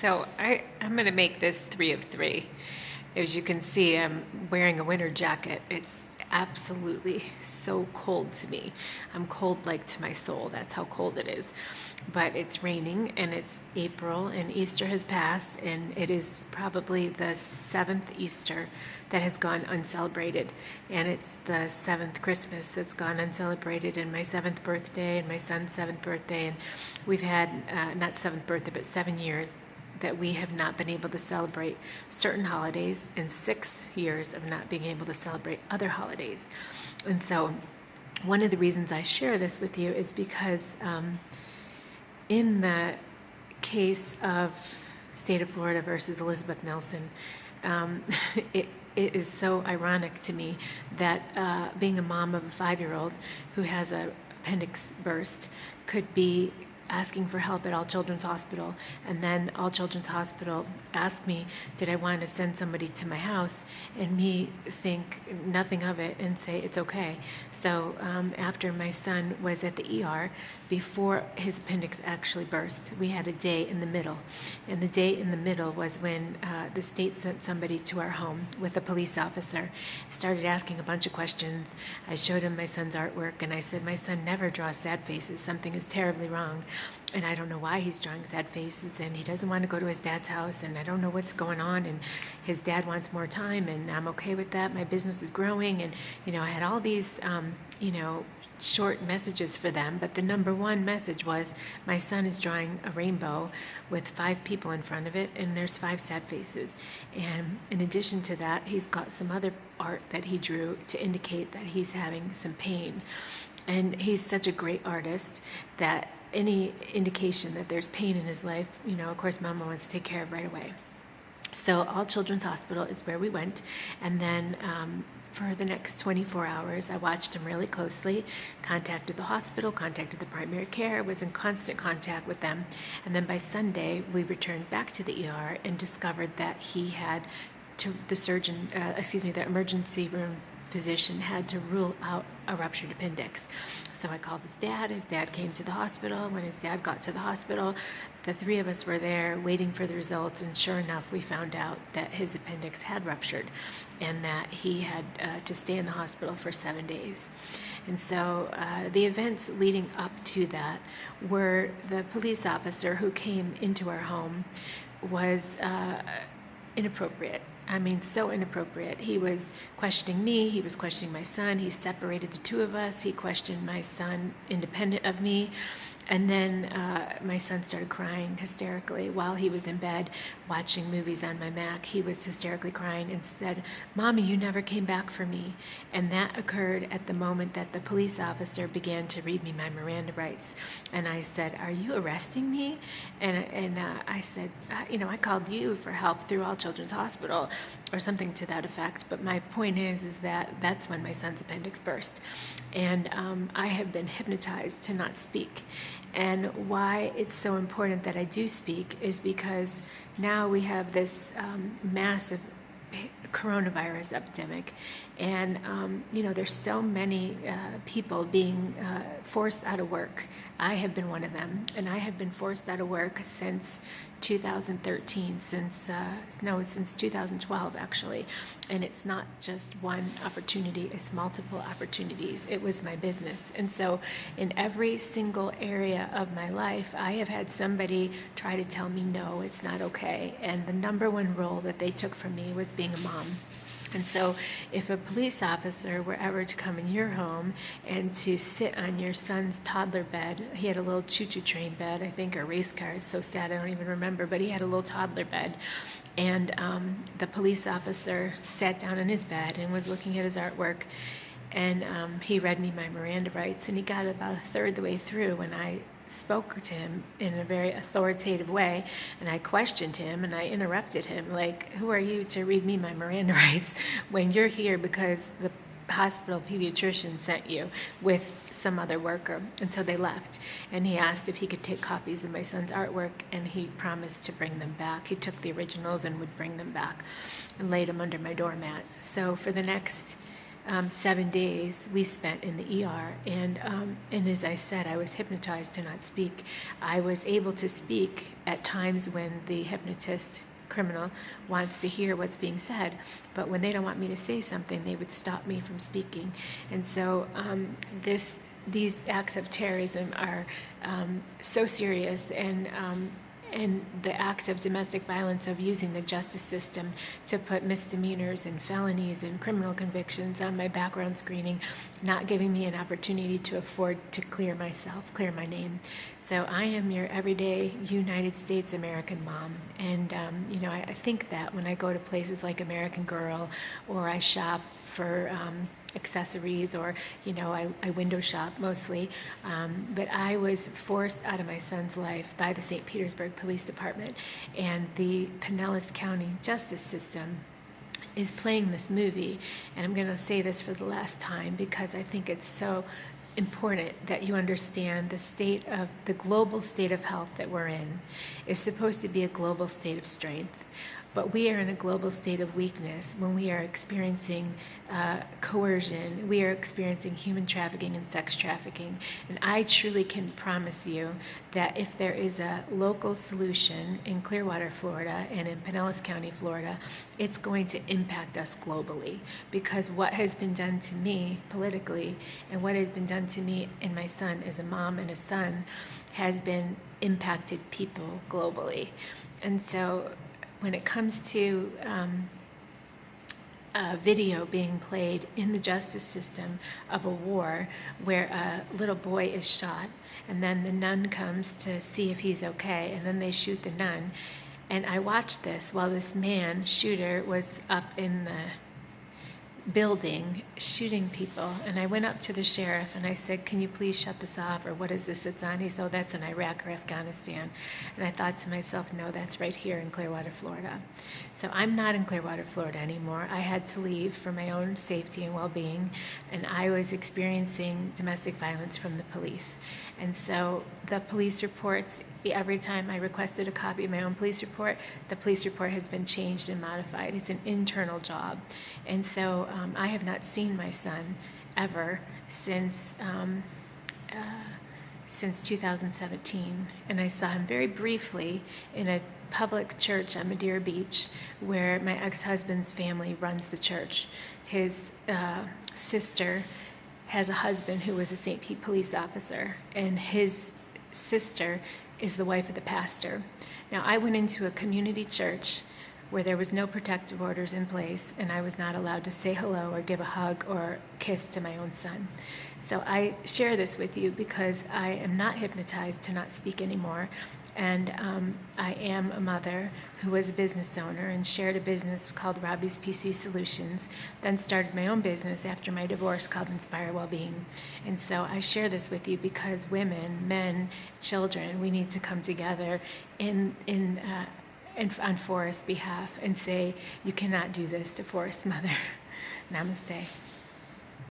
I'm going to make this 3 of 3. As you can see, I'm wearing a winter jacket. It's absolutely so cold to me. I'm cold like to my soul. That's how cold it is. But it's raining and it's April and Easter has passed, and it is probably the 7th Easter that has gone uncelebrated. And it's the 7th Christmas that's gone uncelebrated, and my 7th birthday and my son's 7th birthday. And we've had, not 7th birthday, but 7 years that we have not been able to celebrate certain holidays, and 6 years of not being able to celebrate other holidays. And so one of the reasons I share this with you is because in the case of state of Florida versus Elizabeth Nelson, it is so ironic to me that being a mom of a 5-year-old who has a appendix burst could be asking for help at All Children's Hospital, and then All Children's Hospital asked me, did I want to send somebody to my house, and me think nothing of it and say it's okay. So after my son was at the ER, before his appendix actually burst, we had a day in the middle, and the day in the middle was when the state sent somebody to our home with a police officer, started asking a bunch of questions. I showed him my son's artwork, and I said, my son never draws sad faces. Something is terribly wrong. And I don't know why he's drawing sad faces, and he doesn't want to go to his dad's house, and I don't know what's going on, and his dad wants more time, and I'm okay with that. My business is growing, and I had all these short messages for them, but the number one message was, my son is drawing a rainbow with 5 people in front of it, and there's 5 sad faces. And in addition to that, he's got some other art that he drew to indicate that he's having some pain. And he's such a great artist that any indication that there's pain in his life, of course, Mama wants to take care of right away. So All Children's Hospital is where we went, and then for the next 24 hours, I watched him really closely, contacted the hospital, contacted the primary care, was in constant contact with them, and then by Sunday, we returned back to the ER and discovered that he had the emergency room physician had to rule out a ruptured appendix. So I called his dad. His dad came to the hospital. When his dad got to the hospital, the 3 of us were there waiting for the results, and sure enough, we found out that his appendix had ruptured and that he had to stay in the hospital for 7 days. And so the events leading up to that were the police officer who came into our home was inappropriate. I mean, so inappropriate. He was questioning me, he was questioning my son, he separated the 2 of us, he questioned my son independent of me. And then my son started crying hysterically while he was in bed watching movies on my Mac. He was hysterically crying and said, "Mommy, you never came back for me." And that occurred at the moment that the police officer began to read me my Miranda rights. And I said, "Are you arresting me?" And I said, I called you for help through All Children's Hospital, or something to that effect. But my point is that that's when my son's appendix burst. And I have been hypnotized to not speak. And why it's so important that I do speak is because now we have this massive coronavirus epidemic, and there's so many people being forced out of work. I have been one of them, and I have been forced out of work since 2013, since 2012 actually. And it's not just one opportunity, it's multiple opportunities. It was my business. And so in every single area of my life, I have had somebody try to tell me, no, it's not okay. And the number one role that they took from me was being a mom. And so if a police officer were ever to come in your home and to sit on your son's toddler bed, he had a little choo-choo train bed, I think, or race car, it's so sad I don't even remember, but he had a little toddler bed. And the police officer sat down in his bed and was looking at his artwork, and he read me my Miranda rights, and he got about a third the way through when I spoke to him in a very authoritative way, and I questioned him and I interrupted him, like, who are you to read me my Miranda rights when you're here because the hospital pediatrician sent you with some other worker? And so they left, and he asked if he could take copies of my son's artwork, and he promised to bring them back. He took the originals and would bring them back and laid them under my doormat. So for the next 7 days we spent in the ER. And as I said, I was hypnotized to not speak. I was able to speak at times when the hypnotist criminal wants to hear what's being said, but when they don't want me to say something, they would stop me from speaking. And so these acts of terrorism are so serious, and the acts of domestic violence, of using the justice system to put misdemeanors and felonies and criminal convictions on my background screening, not giving me an opportunity to afford to clear myself, clear my name. So I am your everyday United States American mom. And, I think that when I go to places like American Girl, or I shop for accessories, or I window shop mostly, but I was forced out of my son's life by the St. Petersburg Police Department, and the Pinellas County justice system is playing this movie. And I'm going to say this for the last time, because I think it's so important that you understand the global state of health that we're in is supposed to be a global state of strength. But we are in a global state of weakness when we are experiencing coercion, we are experiencing human trafficking and sex trafficking. And I truly can promise you that if there is a local solution in Clearwater, Florida, and in Pinellas County, Florida, it's going to impact us globally. Because what has been done to me politically, and what has been done to me and my son as a mom and a son, has been impacted people globally. And so when it comes to a video being played in the justice system of a war where a little boy is shot, and then the nun comes to see if he's okay, and then they shoot the nun. And I watched this while this shooter was up in the building shooting people. And I went up to the sheriff and I said, "Can you please shut this off?" Or, "What is this it's on?" He said, "Oh, that's in Iraq or Afghanistan." And I thought to myself, no, that's right here in Clearwater, Florida. So I'm not in Clearwater, Florida anymore. I had to leave for my own safety and well-being, and I was experiencing domestic violence from the police. And so the police reports, every time I requested a copy of my own police report, the police report has been changed and modified. It's an internal job. And so I have not seen my son ever since 2017. And I saw him very briefly in a public church on Madeira Beach, where my ex-husband's family runs the church. His sister has a husband who was a St. Pete police officer, and his sister is the wife of the pastor. Now, I went into a community church where there was no protective orders in place, and I was not allowed to say hello or give a hug or kiss to my own son. So I share this with you because I am not hypnotized to not speak anymore. And I am a mother who was a business owner and shared a business called Robbie's PC Solutions, then started my own business after my divorce called Inspire Wellbeing. And so I share this with you because women, men, children, we need to come together on Forrest's behalf and say, you cannot do this to Forrest's mother. Namaste.